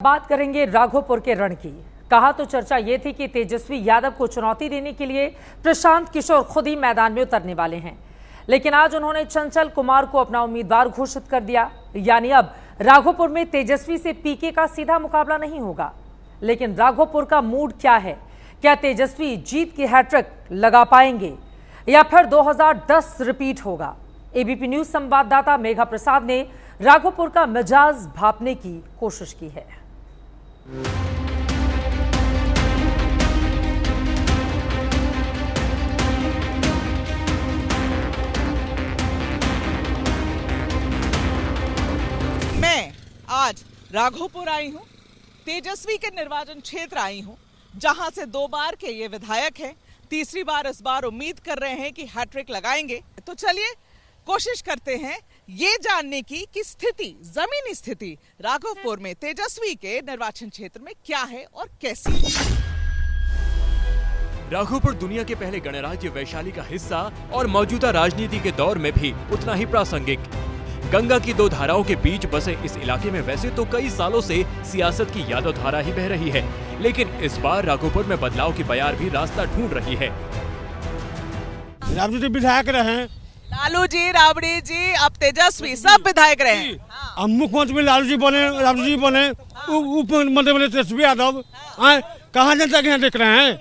बात करेंगे राघोपुर के रण की। कहा तो चर्चा ये थी कि तेजस्वी यादव को चुनौती देने के लिए प्रशांत किशोर खुद ही मैदान में उतरने वाले हैं, लेकिन आज उन्होंने चंचल कुमार को अपना उम्मीदवार घोषित कर दिया। यानी अब राघोपुर में तेजस्वी से पीके का सीधा मुकाबला नहीं होगा। लेकिन राघोपुर का मूड क्या है? क्या तेजस्वी जीत की हैट्रिक लगा पाएंगे या फिर 2010 रिपीट होगा? एबीपी न्यूज संवाददाता मेघा प्रसाद ने राघोपुर का मिजाज भांपने की कोशिश की है। मैं आज राघोपुर आई हूं, तेजस्वी के निर्वाचन क्षेत्र आई हूं, जहां से 2 बार के ये विधायक हैं। तीसरी बार इस बार उम्मीद कर रहे हैं कि हैट्रिक लगाएंगे। तो चलिए कोशिश करते हैं ये जानने की कि स्थिति, जमीनी स्थिति राघोपुर में तेजस्वी के निर्वाचन क्षेत्र में क्या है और कैसी। राघोपुर दुनिया के पहले गणराज्य वैशाली का हिस्सा और मौजूदा राजनीति के दौर में भी उतना ही प्रासंगिक। गंगा की 2 धाराओं के बीच बसे इस इलाके में वैसे तो कई सालों से सियासत की यादव धारा ही बह रही है, लेकिन इस बार राघोपुर में बदलाव की बयार भी रास्ता ढूंढ रही है। राबड़ी विधायक रहे, लालू जी, राबड़ी जी, अब तेजस्वी, सब विधायक रहे। अब मुख्यमंत्री लालू जी बने, राबड़ी जी बने, उप मुख्यमंत्री बने तेजस्वी यादव। कहाँ जनता के यहाँ देख रहे हैं?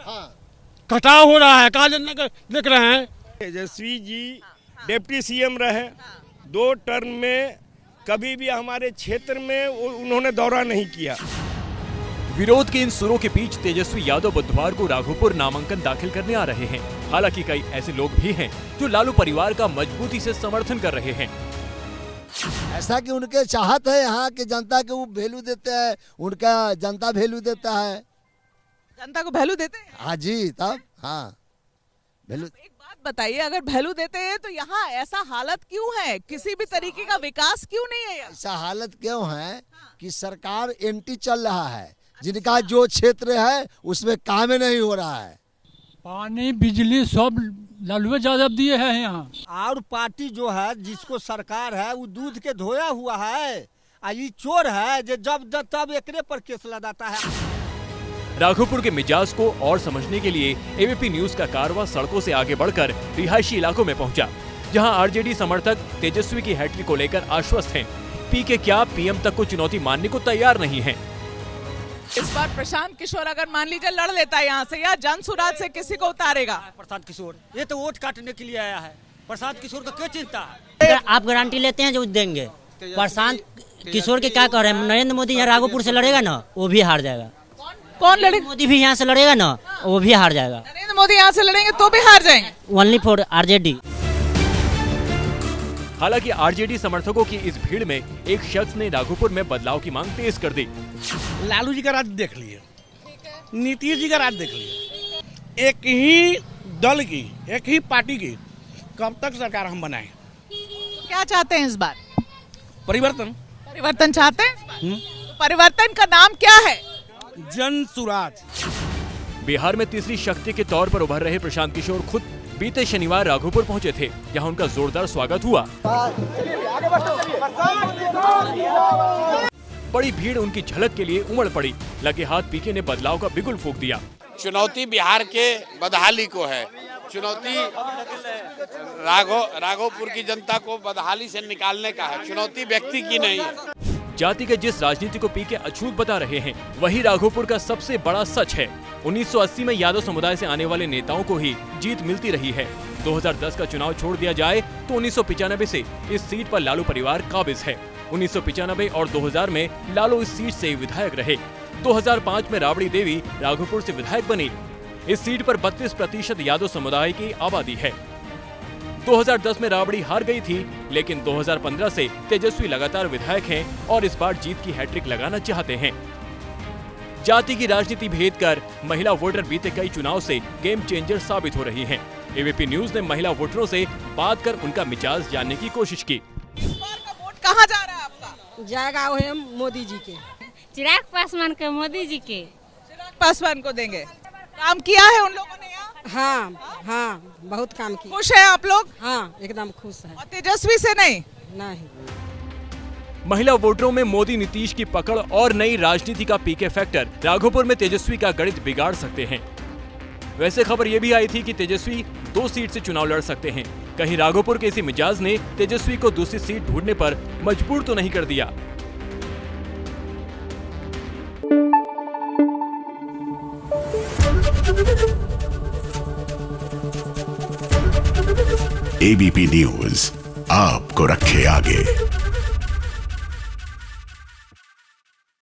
कटाव हो रहा है, कहाँ जनता देख रहे हैं? तेजस्वी जी डिप्टी सीएम रहे, 2 टर्म में कभी भी हमारे क्षेत्र में उन्होंने दौरा नहीं किया। विरोध के इन सुरों के बीच तेजस्वी यादव बुधवार को राघोपुर नामांकन दाखिल करने आ रहे हैं। हालांकि कई ऐसे लोग भी हैं जो लालू परिवार का मजबूती से समर्थन कर रहे हैं। ऐसा कि उनके चाहत है यहाँ के जनता के, वो वैल्यू देते हैं, उनका जनता वैल्यू देता है। जनता को वैल्यू देते हैं? हाँ जी, तब हाँ वैल्यू। एक बात बताइए, अगर वैल्यू देते हैं तो यहाँ ऐसा हालत क्यों है? किसी भी तरीके का विकास क्यों नहीं है? ऐसा हालत क्यों है कि सरकार एंटी चल रहा है, जिनका जो क्षेत्र है उसमें काम नहीं हो रहा है। पानी बिजली सब लालू यादव दिए हैं यहाँ। और पार्टी जो है, जिसको सरकार है, वो दूध के धोया हुआ है। ये चोर है जो जब तब एकरे पर केस लगाता है। राघोपुर के मिजाज को और समझने के लिए एबीपी न्यूज का कारवां सड़कों से आगे बढ़कर रिहायशी इलाकों में पहुंचा, जहां आरजेडी समर्थक तेजस्वी की हैट्रिक को लेकर आश्वस्त हैं। पीके क्या पीएम तक को चुनौती मानने को तैयार नहीं है। इस बार प्रशांत किशोर अगर मान लीजिए लड़ लेता है यहाँ से, या जनसुराज से किसी को उतारेगा? प्रशांत किशोर ये तो वोट काटने के लिए आया है। प्रशांत किशोर का क्या चिंता है? आप गारंटी लेते हैं जो देंगे? प्रशांत किशोर के क्या कह रहे हैं? नरेंद्र मोदी यहाँ राघोपुर से लड़ेगा ना, वो भी हार जाएगा। कौन लड़ेगा? मोदी भी यहाँ से लड़ेगा ना, वो भी हार जाएगा। नरेंद्र मोदी यहाँ से लड़ेंगे तो भी हार जाएंगे। Only for RJD. हालांकि आरजेडी समर्थकों की इस भीड़ में एक शख्स ने राघोपुर में बदलाव की मांग तेज कर दी। लालू जी का राज देख लिए, नीतीश जी का राज देख लिए, एक ही दल की, एक ही पार्टी की कब तक सरकार हम बनाएं? क्या चाहते हैं इस बार? परिवर्तन। परिवर्तन चाहते हैं? तो परिवर्तन का नाम क्या है? जन सुराज। बिहार में तीसरी शक्ति के तौर पर उभर रहे प्रशांत किशोर खुद बीते शनिवार राघोपुर पहुंचे थे, जहां उनका जोरदार स्वागत हुआ। बड़ी भीड़ उनकी झलक के लिए उमड़ पड़ी। लगे हाथ पीके ने बदलाव का बिगुल फूंक दिया। चुनौती बिहार के बदहाली को है, चुनौती राघोपुर की जनता को बदहाली से निकालने का है, चुनौती व्यक्ति की नहीं है। जाति के जिस राजनीति को पीके अछूत बता रहे हैं, वही राघोपुर का सबसे बड़ा सच है। 1980 में यादव समुदाय से आने वाले नेताओं को ही जीत मिलती रही है। 2010 का चुनाव छोड़ दिया जाए तो 1995 से इस सीट पर लालू परिवार काबिज है। 1995 और 2000 में लालू इस सीट से विधायक रहे। 2005 में राबड़ी देवी राघोपुर से विधायक बनी। इस सीट पर 32% यादव समुदाय की आबादी है। 2010 में राबड़ी हार गई थी, लेकिन 2015 से तेजस्वी लगातार विधायक हैं और इस बार जीत की हैट्रिक लगाना चाहते हैं। जाति की राजनीति भेद कर महिला वोटर बीते कई चुनाव से गेम चेंजर साबित हो रही हैं। एबीपी न्यूज ने महिला वोटरों से बात कर उनका मिजाज जानने की कोशिश की। इस बार का वोट कहाँ जा रहा है आपका? जाएगा वो मोदी जी के, चिराग पासवान के, मोदी जी के। चिराग पासवान को देंगे। काम किया है उन लोगों ने यहाँ? हाँ हाँ, बहुत काम किया। खुश है आप लोग? हाँ, एकदम खुश है। और तेजस्वी से नहीं? नहीं। महिला वोटरों में मोदी नीतीश की पकड़ और नई राजनीति का पीके फैक्टर राघोपुर में तेजस्वी का गणित बिगाड़ सकते हैं। वैसे खबर ये भी आई थी कि तेजस्वी 2 सीट से चुनाव लड़ सकते हैं। कहीं राघोपुर के इसी मिजाज ने तेजस्वी को दूसरी सीट ढूंढने पर मजबूर तो नहीं कर दिया। ABP न्यूज आपको रखे आगे।